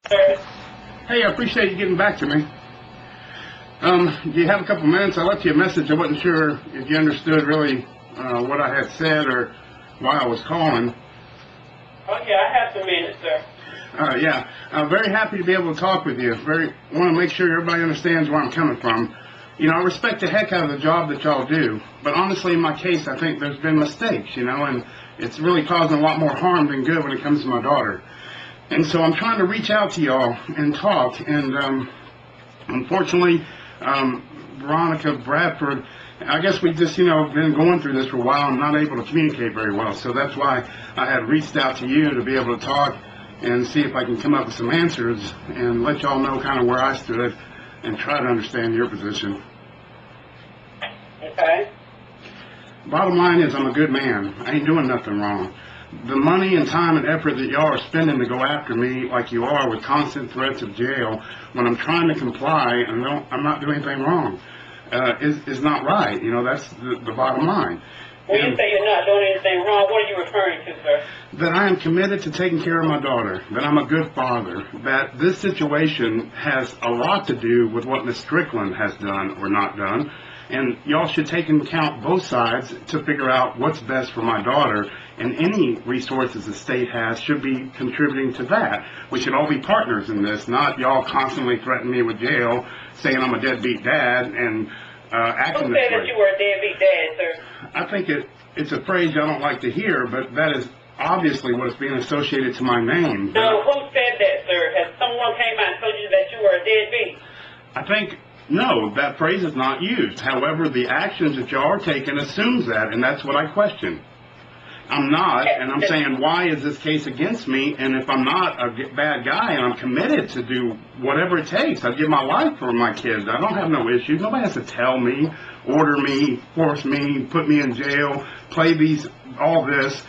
service. Hey, I appreciate you getting back to me. Do you have a couple minutes? I left you a message. I wasn't sure if you understood really what I had said or why I was calling. Oh yeah, I have some minutes, sir. Yeah, I'm very happy to be able to talk with you. Want to make sure everybody understands where I'm coming from. You know, I respect the heck out of the job that y'all do, but honestly, in my case, I think there's been mistakes, you know, and it's really causing a lot more harm than good when it comes to my daughter. And so I'm trying to reach out to y'all and talk, and unfortunately, Veronica Bradford, I guess we just, been going through this for a while and not able to communicate very well. So that's why I had reached out to you to be able to talk and see if I can come up with some answers and let y'all know kind of where I stood and try to understand your position. Okay. Bottom line is I'm a good man. I ain't doing nothing wrong. The money and time and effort that y'all are spending to go after me like you are with constant threats of jail when I'm trying to comply and I'm not doing anything wrong is not right. You know, that's the bottom line. When you say you're not doing anything wrong, what are you referring to, sir? That I am committed to taking care of my daughter, that I'm a good father, that this situation has a lot to do with what Miss Strickland has done or not done, and y'all should take into account both sides to figure out what's best for my daughter, and any resources the state has should be contributing to that. We should all be partners in this, not y'all constantly threatening me with jail, saying I'm a deadbeat dad, and acting Who this said way. that you were a deadbeat dad, sir? I think it's a phrase I don't like to hear, but that is obviously what is being associated to my name. No, who said that, sir? Has someone came out and told you that you were a deadbeat? I think, no, that phrase is not used. However, the actions that y'all are taking assumes that, and that's what I question. I'm not, and I'm saying, why is this case against me? And if I'm not a bad guy and I'm committed to do whatever it takes, I'd give my life for my kids. I don't have no issues. Nobody has to tell me, order me, force me, put me in jail, play all this.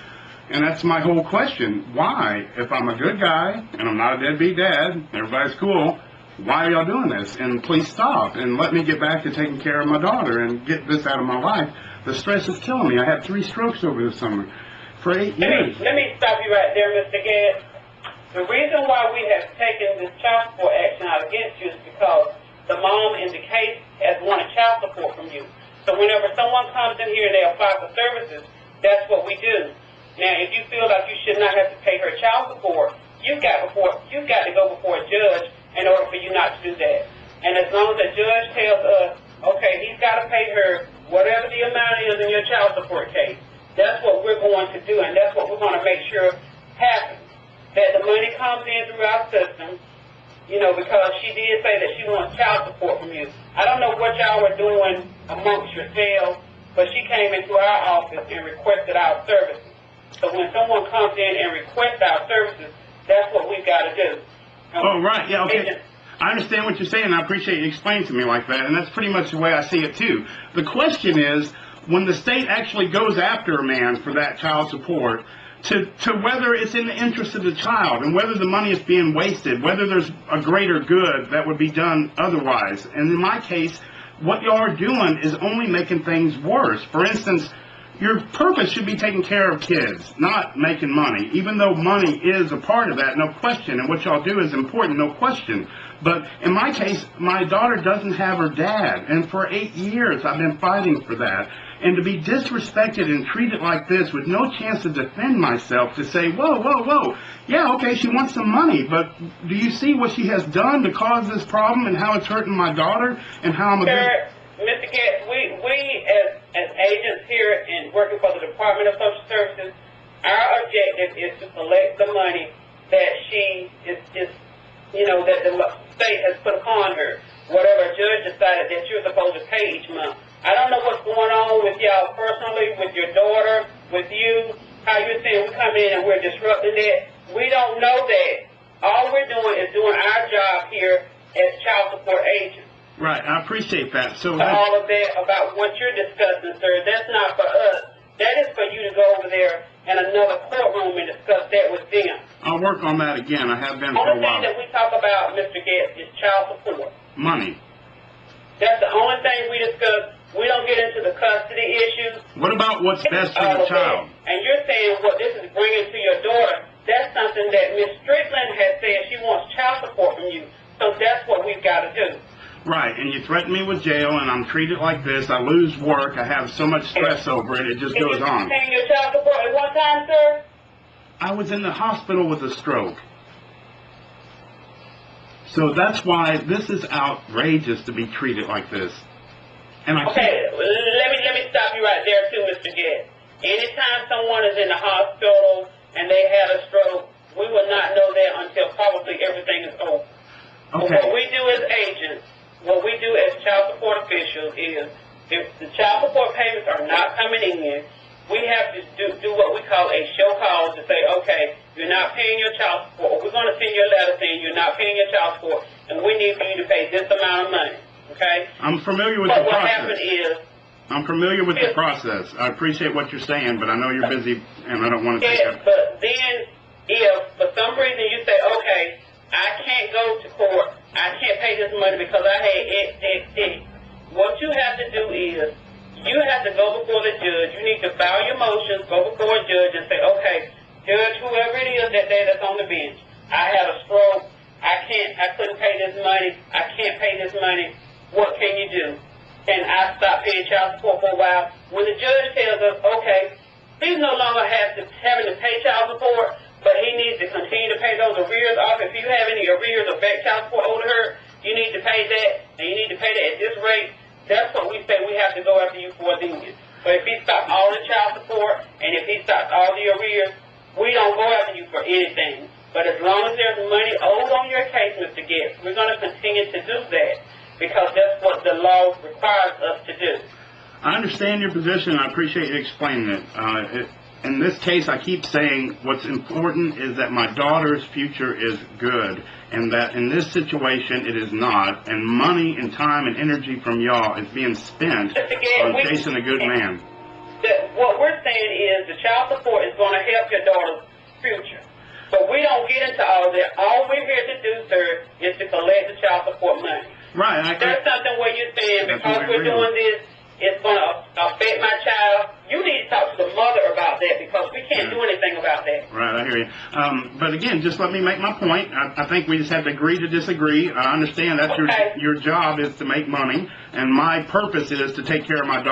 And that's my whole question. Why? If I'm a good guy and I'm not a deadbeat dad, everybody's cool, why are y'all doing this? And please stop and let me get back to taking care of my daughter and get this out of my life. The stress is killing me. I had 3 strokes over the summer. For 8 years. Let me stop you right there, Mr. Gadd. The reason why we have taken this child support action out against you is because the mom in the case has wanted child support from you. So whenever someone comes in here and they apply for services, that's what we do. Now, if you feel like you should not have to pay her child support, you've got to go before a judge in order for you not to do that. And as long as the judge tells us, okay, he's got to pay her whatever the amount is in your child support case, that's what we're going to do, and that's what we're going to make sure happens. That the money comes in through our system, because she did say that she wants child support from you. I don't know what y'all were doing amongst yourselves, but she came into our office and requested our services. So when someone comes in and requests our services, that's what we've got to do. Oh, right. Yeah, okay. I understand what you're saying. I appreciate you explaining to me like that, and that's pretty much the way I see it, too. The question is, when the state actually goes after a man for that child support, to whether it's in the interest of the child and whether the money is being wasted, whether there's a greater good that would be done otherwise. And in my case, what y'all are doing is only making things worse. For instance, your purpose should be taking care of kids, not making money, even though money is a part of that, no question. And what y'all do is important, no question. But in my case, my daughter doesn't have her dad. And for 8 years, I've been fighting for that. And to be disrespected and treated like this with no chance to defend myself, to say, whoa, yeah, okay, she wants some money, but do you see what she has done to cause this problem and how it's hurting my daughter and how I'm a Sir, Mr. Gadd, we as agents here and working for the Department of Social Services, our objective is to collect the money that she is that the state has put upon her. Whatever a judge decided that you're supposed to pay each month. I don't know what's going on with y'all personally, with your daughter, with you, how you're saying we come in and we're disrupting that. We don't know that. All we're doing is doing our job here as child support agents. Right, I appreciate that. So all of that about what you're discussing, sir, that's not for us. That is for you to go over there in another courtroom and discuss that with them. I'll work on that again. I have been for a Only while. thing that we talk about, Mr. Gadd, is child support. Money. That's the only thing we discuss. We don't get into the custody issues. What about what's best for the child? And you're saying what this is bringing to your daughter that's something that Miss Strickland has said she wants child support from you. So that's what we've got to do. Right, and you threaten me with jail, and I'm treated like this. I lose work. I have so much stress over it. It just goes on. Did you paying your child support at one time, sir? I was in the hospital with a stroke. So that's why this is outrageous to be treated like this. And I Okay, let me stop you right there too, Mr. Gett. Anytime someone is in the hospital and they had a stroke, we will not know that until probably everything is over. Okay. What we do as agents, what we do as child support officials is, if the child support payments are not coming in, we have to do what we call a show cause to say, okay, you're not paying your child support, or we're going to send you a letter saying you're not paying your child support, and we need for you to pay this amount of money, okay? I'm familiar with the What process. happened is, I'm familiar with the process. I appreciate what you're saying, but I know you're busy, and I don't want to take yes, up. but then if for some reason you say, okay, I can't go to court, I can't pay this money because I had X, what you have to do is, you have to go before the judge. You need to file your motions, go before a judge and say, okay, judge, whoever it is that day that's on the bench, I had a stroke, I couldn't pay this money, I can't pay this money, what can you do? Can I stop paying child support for a while? When the judge tells us, okay, he's no longer having to pay child support, but he needs to continue to pay those arrears off. If you have any arrears or back child support owed to her, you need to pay that, and you need to pay that at this rate. That's what we say we have to go after you for then. But if he stops all the child support, and if he stops all the arrears, we don't go after you for anything. But as long as there's money owed on your case, Mr. Gibbs, we're going to continue to do that because that's what the law requires us to do. I understand your position. I appreciate you explaining it. In this case, I keep saying what's important is that my daughter's future is good, and that in this situation it is not, and money and time and energy from y'all is being spent on chasing a good man. What we're saying is the child support is going to help your daughter's future. But we don't get into all that. All we're here to do, sir, is to collect the child support money. Right. There's something where you're saying because we're doing this, it's going to affect my child. You need to talk to the mother about that because we can't do anything about that. Right, I hear you. But again, just let me make my point. I think we just have to agree to disagree. I understand that's your job is to make money, and my purpose is to take care of my daughter.